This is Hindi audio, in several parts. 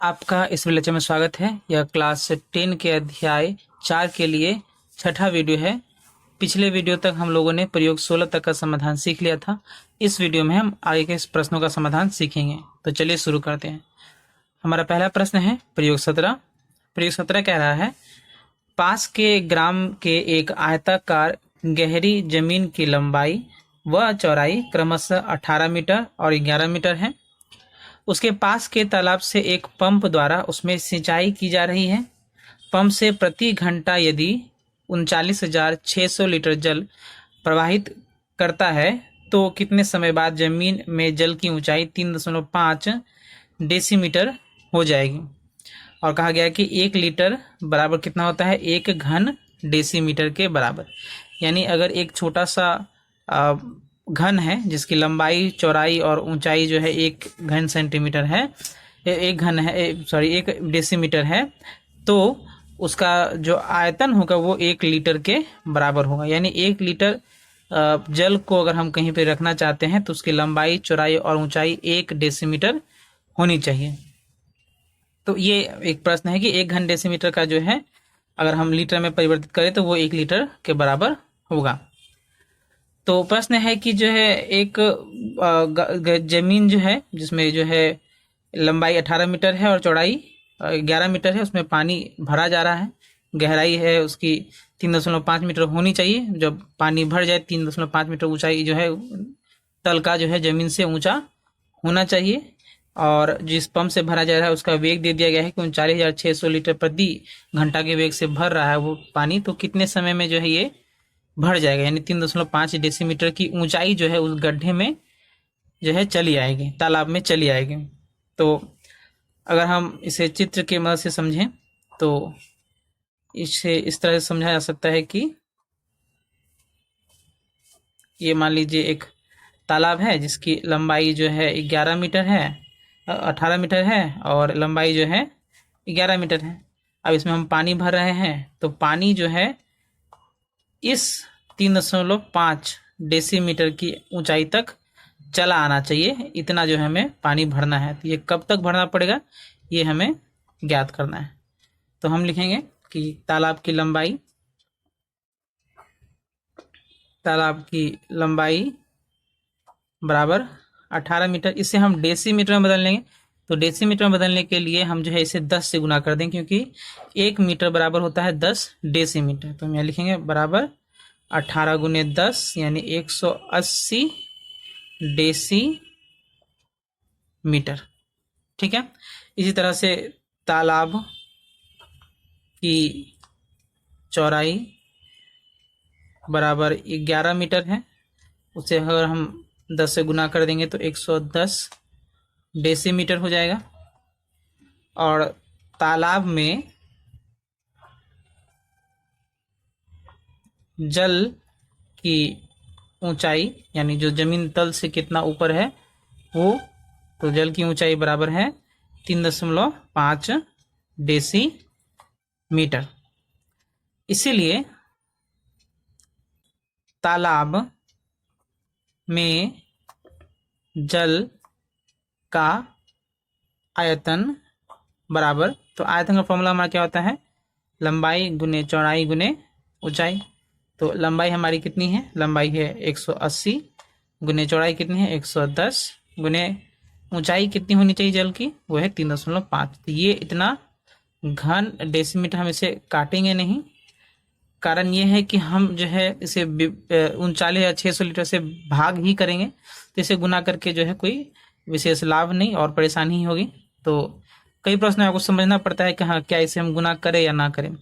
आपका इस लेक्चर में स्वागत है। यह क्लास 10 के अध्याय 4 के लिए छठा वीडियो है। पिछले वीडियो तक हम लोगों ने प्रयोग 16 तक का समाधान सीख लिया था। इस वीडियो में हम आगे के प्रश्नों का समाधान सीखेंगे। तो चलिए शुरू करते हैं। हमारा पहला प्रश्न है प्रयोग 17। प्रयोग 17 कह रहा है, पास के ग्राम के एक आयताकार गहरी जमीन की लंबाई व चौड़ाई क्रमशः 18 मीटर और 11 मीटर है। उसके पास के तालाब से एक पंप द्वारा उसमें सिंचाई की जा रही है। पंप से प्रति घंटा यदि 39,600 लीटर जल प्रवाहित करता है तो कितने समय बाद जमीन में जल की ऊंचाई 3.5 डेसीमीटर हो जाएगी। और कहा गया कि 1 लीटर बराबर कितना होता है, 1 घन डेसीमीटर के बराबर। यानी अगर एक छोटा सा घन है जिसकी लंबाई चौड़ाई और ऊंचाई जो है 1 घन सेंटीमीटर है, 1 डेसीमीटर है, तो उसका जो आयतन होगा वो 1 लीटर के बराबर होगा। यानी 1 लीटर जल को अगर हम कहीं पे रखना चाहते हैं तो उसकी लंबाई चौड़ाई और ऊंचाई 1 डेसीमीटर होनी चाहिए। तो ये एक प्रश्न है कि 1 घन डेसीमीटर का जो है अगर हम लीटर में परिवर्तित करें तो वो 1 लीटर के बराबर होगा। तो प्रश्न है कि जो है एक जमीन जो है जिसमें जो है लंबाई 18 मीटर है और चौड़ाई 11 मीटर है, उसमें पानी भरा जा रहा है। गहराई है उसकी 3.5 मीटर होनी चाहिए। जब पानी भर जाए 3.5 मीटर ऊंचाई जो है तल का जो है जमीन से ऊंचा होना चाहिए। और जिस पंप से भरा जा रहा है उसका वेग दे दिया गया है कि 39,600 लीटर प्रति घंटा के वेग से भर रहा है वो पानी। तो कितने समय में जो है ये भर जाएगा, यानी 3.5 डेसीमीटर की ऊंचाई जो है उस गड्ढे में जो है चली आएगी, तालाब में चली आएगी। तो अगर हम इसे चित्र के मदद से समझें तो इसे इस तरह से समझा जा सकता है कि ये मान लीजिए एक तालाब है जिसकी लंबाई जो है 11 मीटर है, 18 मीटर है और लंबाई जो है 11 मीटर है। अब इसमें हम पानी भर रहे हैं तो पानी जो है इस 3.5 डेसीमीटर की ऊंचाई तक चला आना चाहिए। इतना जो हमें पानी भरना है। तो ये कब तक भरना पड़ेगा ये हमें ज्ञात करना है। तो हम लिखेंगे कि तालाब की लंबाई बराबर 18 मीटर। इसे हम डेसीमीटर में बदल लेंगे। तो डेसीमीटर में बदलने के लिए हम जो है इसे 10 से गुना कर दें, क्योंकि 1 मीटर बराबर होता है 10 डेसीमीटर। तो हम यहाँ लिखेंगे बराबर 18 गुने 10 यानी 180 डेसीमीटर। ठीक है। इसी तरह से तालाब की चौड़ाई बराबर 11 मीटर है। उसे अगर हम 10 से गुना कर देंगे तो 110 डेसीमीटर हो जाएगा। और तालाब में जल की ऊंचाई यानी जो जमीन तल से कितना ऊपर है वो, तो जल की ऊंचाई बराबर है 3.5 डेसीमीटर। इसीलिए तालाब में जल का आयतन बराबर, तो आयतन का फॉर्मूला हमारा क्या होता है, लंबाई गुने चौड़ाई गुने ऊंचाई। तो लंबाई हमारी कितनी है, लंबाई है 180 गुने चौड़ाई कितनी है 110 गुने ऊंचाई कितनी होनी चाहिए जल की, वो है 3.5। तो ये इतना घन डेसीमीटर हम इसे काटेंगे नहीं। कारण ये है कि हम जो है इसे 39,600 लीटर से भाग ही करेंगे। तो इसे गुना करके जो है कोई विशेष लाभ नहीं और परेशानी ही होगी। तो कई प्रश्न आपको समझना पड़ता है कि हाँ क्या इसे हम गुना करें या ना करें।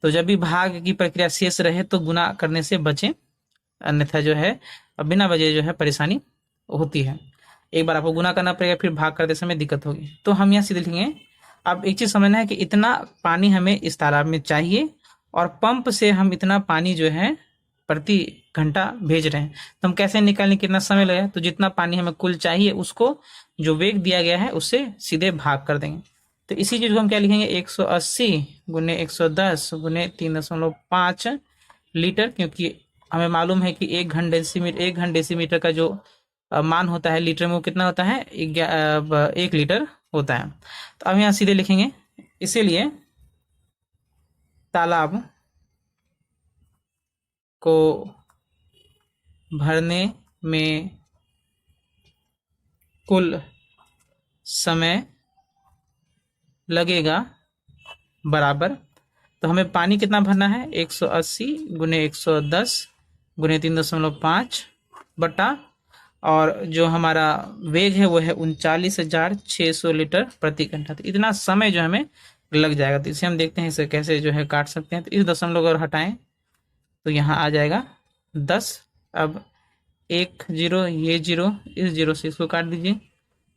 तो जब भी भाग की प्रक्रिया शेष रहे तो गुना करने से बचें, अन्यथा जो है बिना वजह जो है परेशानी होती है। एक बार आपको गुना करना पड़ेगा, फिर भाग करते समय दिक्कत होगी। तो हम यहाँ सीधे लिखेंगे। अब एक चीज समझना है कि इतना पानी हमें इस तालाब में चाहिए और पंप से हम इतना पानी जो है प्रति घंटा भेज रहे हैं। तो हम कैसे निकालें कितना समय लगेगा, तो जितना पानी हमें कुल चाहिए उसको जो वेग दिया गया है उससे सीधे भाग कर देंगे। तो इसी चीज को हम क्या लिखेंगे 180 गुने 110 गुने 3.5 लीटर, क्योंकि हमें मालूम है कि 1 घन डेसीमीटर का जो मान होता है लीटर में वो कितना होता है 1 लीटर होता है। तो अब यहाँ सीधे लिखेंगे, इसीलिए तालाब को भरने में कुल समय लगेगा बराबर, तो हमें पानी कितना भरना है 180 गुने 110 गुने 3.5 बटा, और जो हमारा वेग है वो है 39,600 लीटर प्रति घंटा। तो इतना समय जो हमें लग जाएगा। तो इसे हम देखते हैं इसे कैसे जो है काट सकते हैं। तो इस दशमलव अगर हटाएं तो यहाँ आ जाएगा 10। अब 1 0, ये 0, इस 0 से इसको काट दीजिए।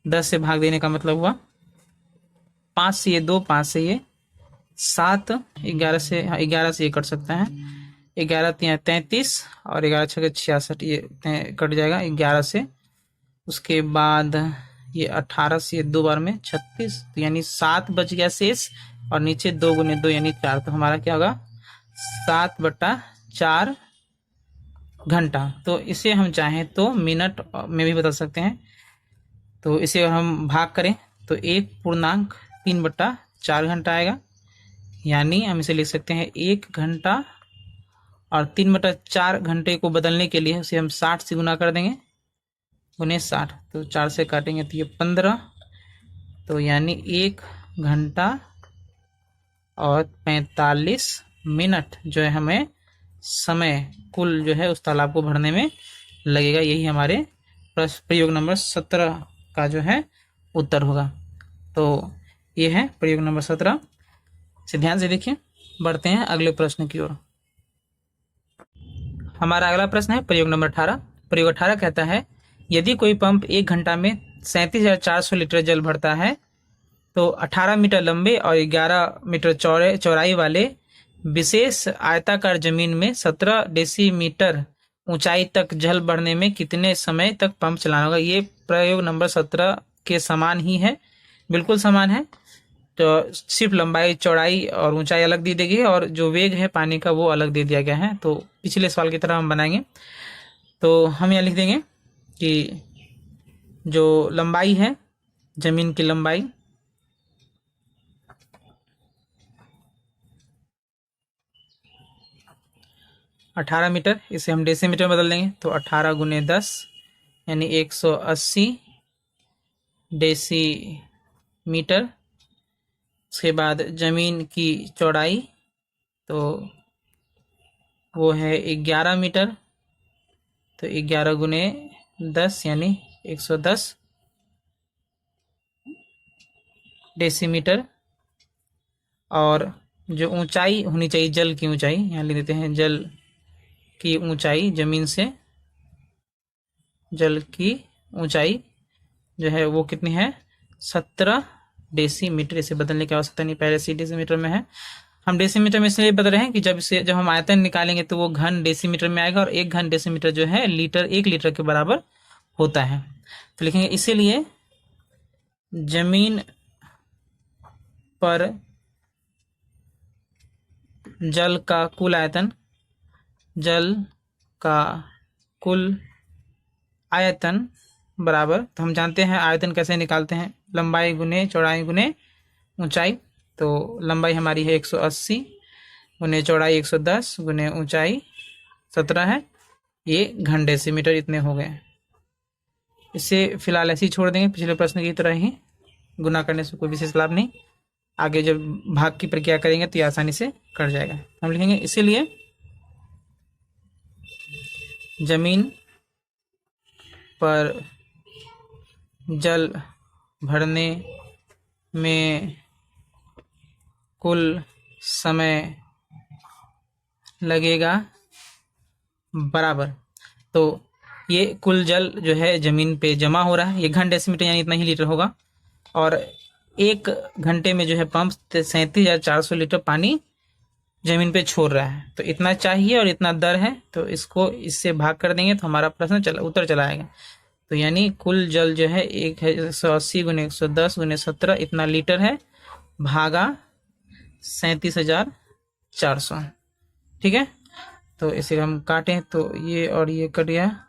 10 से भाग देने का मतलब हुआ 5 से ये 2, 5 से ये 7, 11 से 11 से ये कट सकता है, 11 3 33 और 11 6 66, ये कट जाएगा 11 से। उसके बाद ये 18 से ये 2 बार में 36, तो यानी 7 बच गया शेष, और नीचे 2 गुने 2 यानी 4, तो हमारा क्या होगा 7/4 घंटा। तो इसे हम चाहें तो मिनट में भी बदल सकते हैं। तो इसे हम भाग करें तो 1.3/4 घंटा आएगा, यानी हम इसे लिख सकते हैं 1 घंटा, और 3/4 घंटे को बदलने के लिए उसे हम 60 से गुना कर देंगे, गुने 60, तो 4 से काटेंगे तो ये 15, तो यानी 1 घंटा और 45 मिनट जो है हमें समय कुल जो है उस तालाब को भरने में लगेगा। यही हमारे प्रयोग नंबर 17 का जो है उत्तर होगा। तो ये है प्रयोग नंबर 17। से ध्यान से देखिए। बढ़ते हैं अगले प्रश्न की ओर। हमारा अगला प्रश्न है प्रयोग नंबर 18। प्रयोग 18 कहता है, यदि कोई पंप 1 घंटा में 37,400 लीटर जल भरता है तो 18 मीटर लंबे और 11 मीटर चौड़ाई वाले विशेष आयताकार जमीन में 17 डेसीमीटर ऊंचाई तक जल भरने में कितने समय तक पंप चलाना होगा। ये प्रयोग नंबर 17 के समान ही है, बिल्कुल समान है। तो सिर्फ लंबाई चौड़ाई और ऊंचाई अलग दी गई है, और जो वेग है पानी का वो अलग दे दिया गया है। तो पिछले सवाल की तरह हम बनाएंगे। तो हम यहाँ लिख देंगे कि जो लंबाई है जमीन की लंबाई 18 मीटर, इसे हम डेसीमीटर में बदल देंगे। तो 18 गुने 10 यानी 180 डेसीमीटर। उसके बाद जमीन की चौड़ाई तो वो है 11 मीटर, तो 11 गुने 10 यानी 110 डेसीमीटर। और जो ऊंचाई होनी चाहिए जल की ऊंचाई, यहाँ लिख देते हैं जल की ऊंचाई, जमीन से जल की ऊंचाई जो है वो कितनी है 17 डेसीमीटर। इसे बदलने की आवश्यकता नहीं, पहले से डेसीमीटर में है। हम डेसीमीटर में इसलिए बदल रहे हैं कि जब हम आयतन निकालेंगे तो वो घन डेसीमीटर में आएगा, और 1 घन डेसीमीटर जो है 1 लीटर के बराबर होता है। तो लिखेंगे इसीलिए जमीन पर जल का कुल आयतन बराबर, तो हम जानते हैं आयतन कैसे निकालते हैं, लंबाई गुने चौड़ाई गुने ऊंचाई। तो लंबाई हमारी है 180 गुने चौड़ाई 110 गुने ऊंचाई 17 है, ये घन डेसीमीटर इतने हो गए। इसे फिलहाल ऐसे ही छोड़ देंगे, पिछले प्रश्न की तरह ही गुना करने से कोई विशेष लाभ नहीं। आगे जब भाग की प्रक्रिया करेंगे तो ये आसानी से कट जाएगा। हम लिखेंगे इसीलिए जमीन पर जल भरने में कुल समय लगेगा बराबर। तो ये कुल जल जो है जमीन पे जमा हो रहा है, ये घन डेसीमीटर यानी इतना ही लीटर होगा, और 1 घंटे में जो है पंप 37,400 लीटर पानी जमीन पे छोड़ रहा है। तो इतना चाहिए और इतना दर है, तो इसको इससे भाग कर देंगे तो हमारा प्रश्न उत्तर चला आएगा। तो यानी कुल जल जो है 180 गुने 110 गुने 17 इतना लीटर है, भागा 37,400। ठीक है, तो इसे हम काटें तो ये और ये कट गया।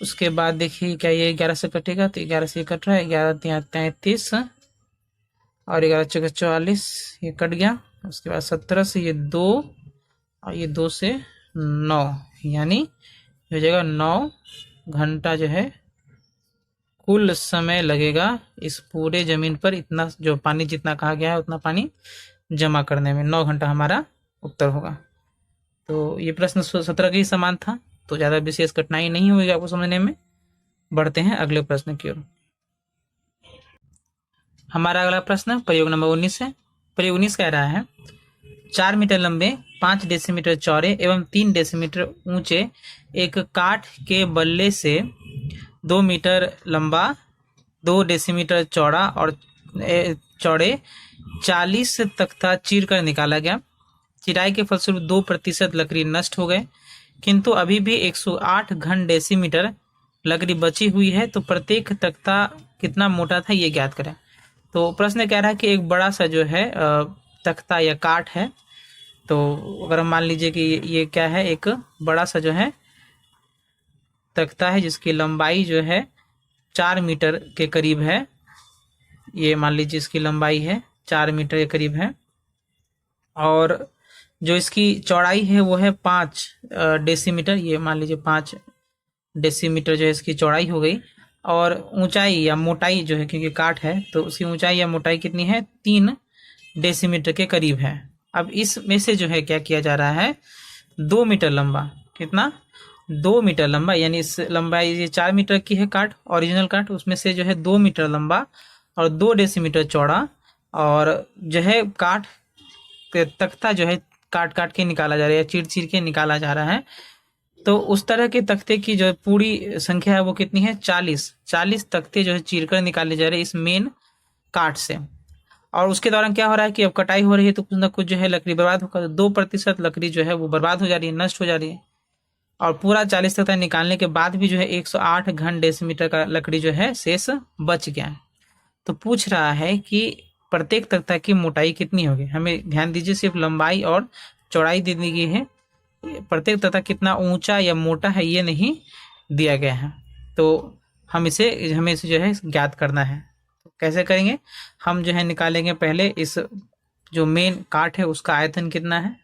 उसके बाद देखिए क्या ये 11 से कटेगा, तो 11 से कट रहा है, 11 3 33 और 11 चौके 44, ये कट गया। उसके बाद 17 से ये 2 और ये 2 से 9, यानी हो जाएगा 9 घंटा जो है कुल समय लगेगा इस पूरे जमीन पर इतना जो पानी जितना कहा गया है उतना पानी जमा करने में। 9 घंटा हमारा उत्तर होगा। तो ये प्रश्न 17 के ही समान था, तो ज़्यादा विशेष कठिनाई नहीं होगी आपको समझने में। बढ़ते हैं अगले प्रश्न की ओर। हमारा अगला प्रश्न प्रयोग नंबर 19 है। प्रयोग 19 कह रहा है 4 मीटर लंबे, 5 डेसीमीटर चौड़े एवं 3 डेसीमीटर ऊंचे एक काठ के बल्ले से 2 मीटर लंबा, 2 डेसीमीटर चौड़ा और चौड़े 40 तख्ता चीर कर निकाला गया। चिराई के फलस्वरूप 2% लकड़ी नष्ट हो गए, किंतु अभी भी 108 घन डेसीमीटर लकड़ी बची हुई है। तो प्रत्येक तख्ता कितना मोटा था ये ज्ञात करें। तो प्रश्न कह रहा है कि एक बड़ा सा जो है तख्ता या काठ है। तो अगर हम मान लीजिए कि ये क्या है, एक बड़ा सा जो है तख्ता है जिसकी लंबाई जो है 4 मीटर के करीब है। ये मान लीजिए इसकी लंबाई है 4 मीटर के करीब है, और जो इसकी चौड़ाई है वो है 5 डेसीमीटर। ये मान लीजिए 5 डेसीमीटर जो है इसकी चौड़ाई हो गई। और ऊंचाई या मोटाई जो है, क्योंकि काठ है तो उसकी ऊंचाई या मोटाई कितनी है, 3 डेसीमीटर के करीब है। अब इसमें से जो है क्या किया जा रहा है, 2 मीटर लंबा, कितना, 2 मीटर लंबा, यानी इस लंबाई ये 4 मीटर की है काठ, ओरिजिनल काठ, उसमें से जो है 2 मीटर लंबा और 2 डेसीमीटर चौड़ा, और जो है काठ तख्ता जो है काट काट के निकाला जा रहा है, चीर चीर के निकाला जा रहा है। तो उस तरह के तख्ते की जो पूरी संख्या है वो कितनी है, 40 तख्ते जो है चीर कर निकाले जा रहे हैं इस मेन काट से। और उसके दौरान क्या हो रहा है कि अब कटाई हो रही है तो कुछ ना कुछ जो है लकड़ी बर्बाद होकर 2% लकड़ी जो है वो बर्बाद हो जा रही है, नष्ट हो जा रही है। और पूरा 40 तख्ता निकालने के बाद भी जो है 108 घन डेसीमीटर का लकड़ी जो है शेष बच गया है। तो पूछ रहा है कि प्रत्येक तख्ता की मोटाई कितनी होगी। हमें ध्यान दीजिए, सिर्फ लंबाई और चौड़ाई दे दी गई है, प्रत्येक तख्ता कितना ऊंचा या मोटा है ये नहीं दिया गया है। तो हमें इसे जो है ज्ञात करना है। तो कैसे करेंगे, हम जो है निकालेंगे पहले इस जो मेन काठ है उसका आयतन कितना है,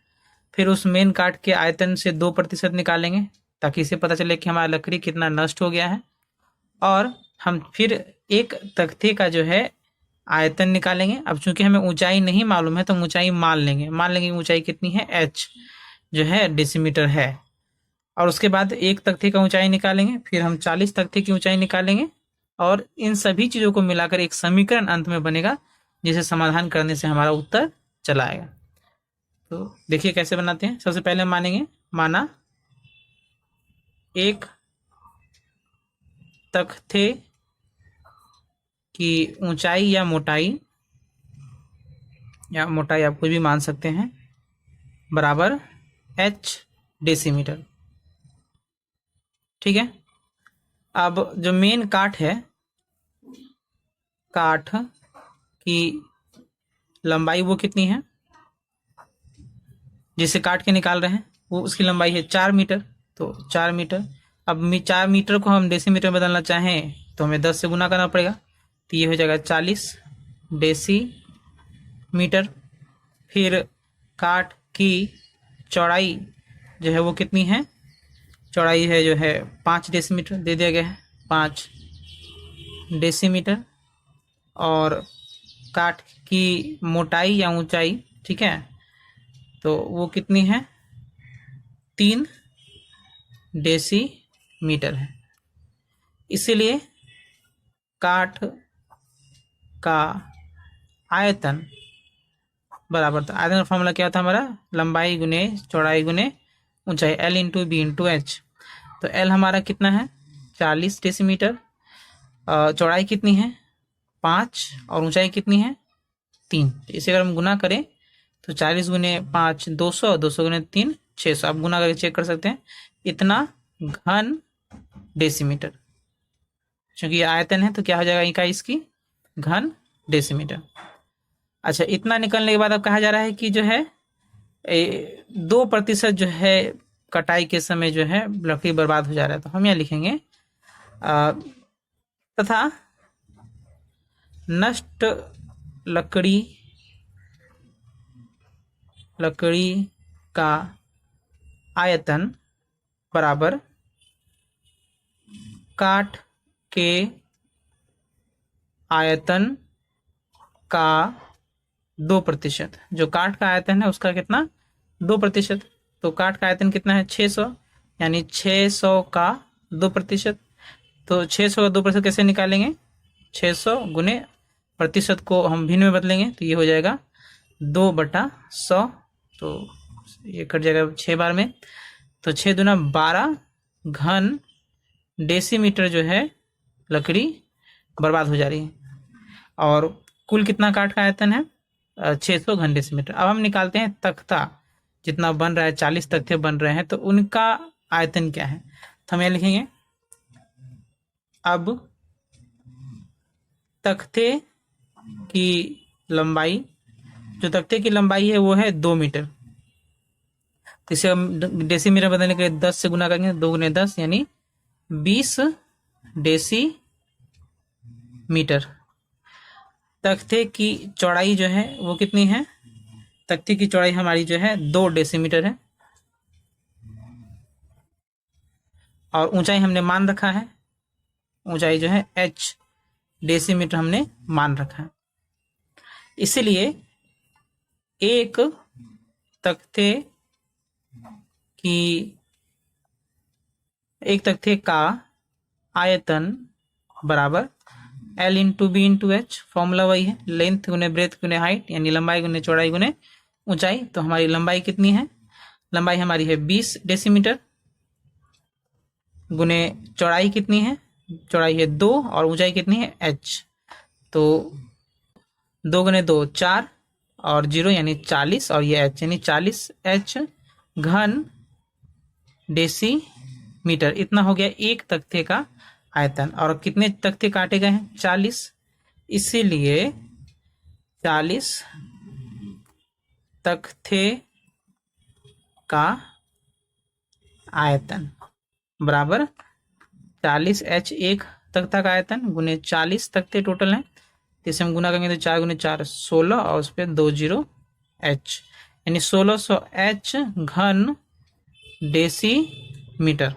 फिर उस मेन काठ के आयतन से 2% निकालेंगे ताकि इसे पता चले कि हमारा लकड़ी कितना नष्ट हो गया है। और हम फिर एक तख्ते का जो है आयतन निकालेंगे। अब चूंकि हमें ऊंचाई नहीं मालूम है तो हम ऊंचाई मान लेंगे ऊंचाई कितनी है, h जो है डेसीमीटर है। और उसके बाद एक तख्ते का ऊंचाई निकालेंगे, फिर हम 40 तख्ते की ऊंचाई निकालेंगे, और इन सभी चीज़ों को मिलाकर एक समीकरण अंत में बनेगा जिसे समाधान करने से हमारा उत्तर चला आएगा। तो देखिए कैसे बनाते हैं। सबसे पहले मानेंगे, माना एक तख्ते की ऊंचाई या मोटाई आप कुछ भी मान सकते हैं, बराबर h डेसीमीटर। ठीक है। अब जो मेन काठ है, काठ की लंबाई वो कितनी है जिसे काट के निकाल रहे हैं, वो उसकी लंबाई है 4 मीटर। तो 4 मीटर, अब 4 मीटर को हम डेसीमीटर में बदलना चाहें तो हमें 10 से गुना करना पड़ेगा। तो ये हो जाएगा 40 डेसीमीटर। फिर काठ की चौड़ाई जो है वो कितनी है, चौड़ाई है जो है 5 डेसीमीटर दे दिया गया है, 5 डेसीमीटर। और काठ की मोटाई या ऊंचाई, ठीक है, तो वो कितनी है, 3 डेसीमीटर है। इसीलिए काठ का आयतन बराबर था, आयतन का फॉर्मूला क्या था हमारा, लंबाई गुने चौड़ाई गुने ऊंचाई, L into B into H. तो L हमारा कितना है, 40 डेसीमीटर, चौड़ाई कितनी है 5, और ऊंचाई कितनी है 3। इसे अगर हम गुना करें तो 40 गुने 5 200, 200 गुने 3 600। आप गुना करके चेक कर सकते हैं, इतना घन डेसीमीटर। क्योंकि ये आयतन है तो क्या हो जाएगा इकाई इसकी, घन डेसीमीटर। अच्छा, इतना निकलने के बाद अब कहा जा रहा है कि जो है 2% जो है कटाई के समय जो है लकड़ी बर्बाद हो जा रहा है। तो हम यहाँ लिखेंगे तथा नष्ट लकड़ी का आयतन बराबर काठ के आयतन का 2%। जो काठ का आयतन है उसका कितना, 2%। तो काठ का आयतन कितना है, 600, यानी 600 का 2%। तो 600 का 2% कैसे निकालेंगे, 600 गुने प्रतिशत को हम भिन्न में बदलेंगे तो ये हो जाएगा 2/100। तो ये कट जाएगा 6 बार में। तो 6 दूना 12 घन डेसीमीटर जो है लकड़ी बर्बाद हो जा रही है। और कुल कितना काठ का आयतन है, 600 घन डेसीमीटर। अब हम निकालते हैं तख्ता जितना बन रहा है, 40 तख्ते बन रहे हैं, तो उनका आयतन क्या है। तो हम यहाँ लिखेंगे अब तख्ते की लंबाई, जो तख्ते की लंबाई है वो है 2 मीटर। इसे हम डेसीमीटर बदलने के लिए 10 से गुना करेंगे, 2 गुने 10 यानी 20 डेसीमीटर। तख्ते की चौड़ाई जो है वो कितनी है, तख्ते की चौड़ाई हमारी जो है 2 डेसीमीटर है। और ऊंचाई हमने मान रखा है, ऊंचाई जो है h डेसीमीटर हमने मान रखा है। इसलिए एक तख्ते का आयतन बराबर L into B into H. Formula वही है, लेंथ गुने ब्रेथ गुने हाइट, यानी लंबाई गुने चौड़ाई गुने ऊंचाई। तो हमारी लंबाई कितनी है, लंबाई हमारी है 20 डेसीमीटर गुने चौड़ाई कितनी है, चौड़ाई है 2 और ऊंचाई कितनी है h। तो 2 गुने 2 4 और 0 यानी 40 और ये h यानी 40 h घन डेसीमीटर। इतना हो गया एक तख्ते का आयतन। और कितने तख्ते काटे गए हैं, 40। इसीलिए 40 तख्ते का आयतन बराबर 40 h एक तख्ता का आयतन गुने 40 तख्ते टोटल हैं। इसे हम गुना करेंगे तो 4 गुने 4 16 और उस पर 2 0 h, यानी 1600 h घन डेसीमीटर।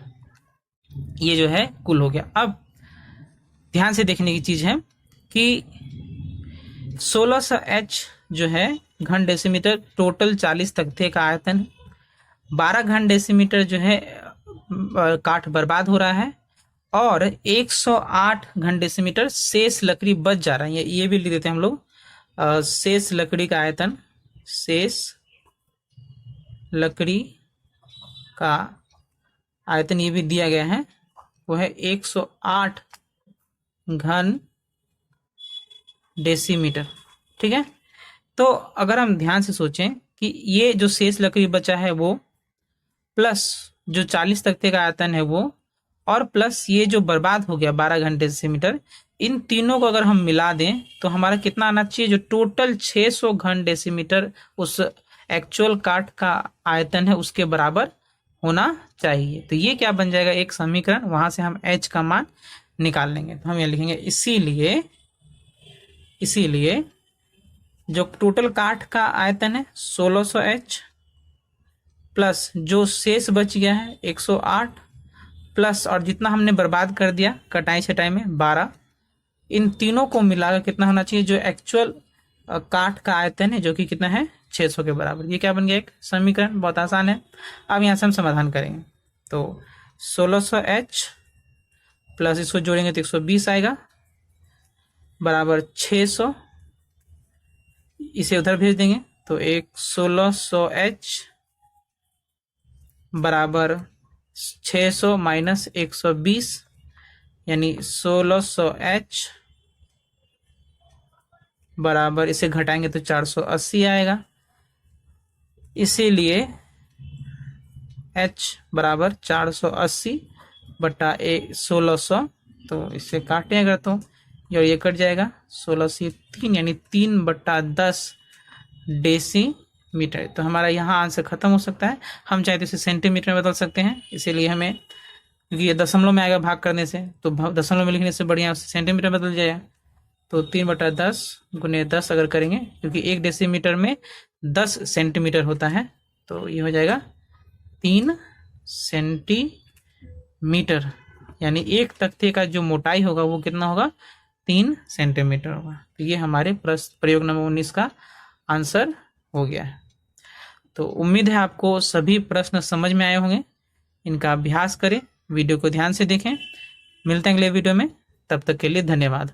ये जो है कुल हो गया। अब ध्यान से देखने की चीज है कि 1600 h जो है घन डेसीमीटर टोटल 40 तख्ते का आयतन, 12 घन डेसीमीटर जो है काठ बर्बाद हो रहा है और 108 घन डेसीमीटर शेष लकड़ी बच जा रहा है। ये भी लिख देते हैं हम लोग, शेष लकड़ी का आयतन, शेष लकड़ी का आयतन ये भी दिया गया है, वो है 108 घन डेसीमीटर। ठीक है। तो अगर हम ध्यान से सोचें कि ये जो शेष लकड़ी बचा है वो प्लस जो 40 तख्ते का आयतन है वो, और प्लस ये जो बर्बाद हो गया 12 घन डेसीमीटर, इन तीनों को अगर हम मिला दें तो हमारा कितना आना चाहिए, जो टोटल 600 घन डेसीमीटर उस एक्चुअल काठ का आयतन है उसके बराबर होना चाहिए। तो ये क्या बन जाएगा, एक समीकरण, वहां से हम h का मान निकाल लेंगे। तो हम ये लिखेंगे इसीलिए जो टोटल काठ का आयतन है 1600 h प्लस जो शेष बच गया है 108 प्लस और जितना हमने बर्बाद कर दिया कटाई छटाई में 12, इन तीनों को मिलाकर कितना होना चाहिए, जो एक्चुअल काठ का आयतन है जो कि कितना है 600 के बराबर। ये क्या बन गया, एक समीकरण, बहुत आसान है। अब यहाँ से हम समाधान करेंगे तो 1600 h प्लस इसको जोड़ेंगे तो 120 आएगा बराबर 600, इसे उधर भेज देंगे तो 1600 h बराबर 600 माइनस 120 यानी 1600 h बराबर, इसे घटाएंगे तो 480 आएगा। इसीलिए h बराबर 480 बटा 1600, तो इसे काटें अगर तो ये कट जाएगा, 16 से 3 यानी 3/10 डेसीमीटर। तो हमारा यहाँ आंसर खत्म हो सकता है। हम चाहे तो इसे सेंटीमीटर में बदल सकते हैं, इसीलिए हमें, क्योंकि ये दशमलव में आएगा भाग करने से, तो दशमलव में लिखने से बढ़िया सेंटीमीटर में बदल जाएगा। तो 3/10 गुने 10 अगर करेंगे, क्योंकि 1 डेसीमीटर में 10 सेंटीमीटर होता है, तो ये हो जाएगा 3 सेंटीमीटर। यानी एक तख्ते का जो मोटाई होगा वो कितना होगा, 3 सेंटीमीटर होगा। तो ये हमारे प्रयोग नंबर 19 का आंसर हो गया है। तो उम्मीद है आपको सभी प्रश्न समझ में आए होंगे। इनका अभ्यास करें, वीडियो को ध्यान से देखें। मिलते हैं अगले वीडियो में, तब तक के लिए धन्यवाद।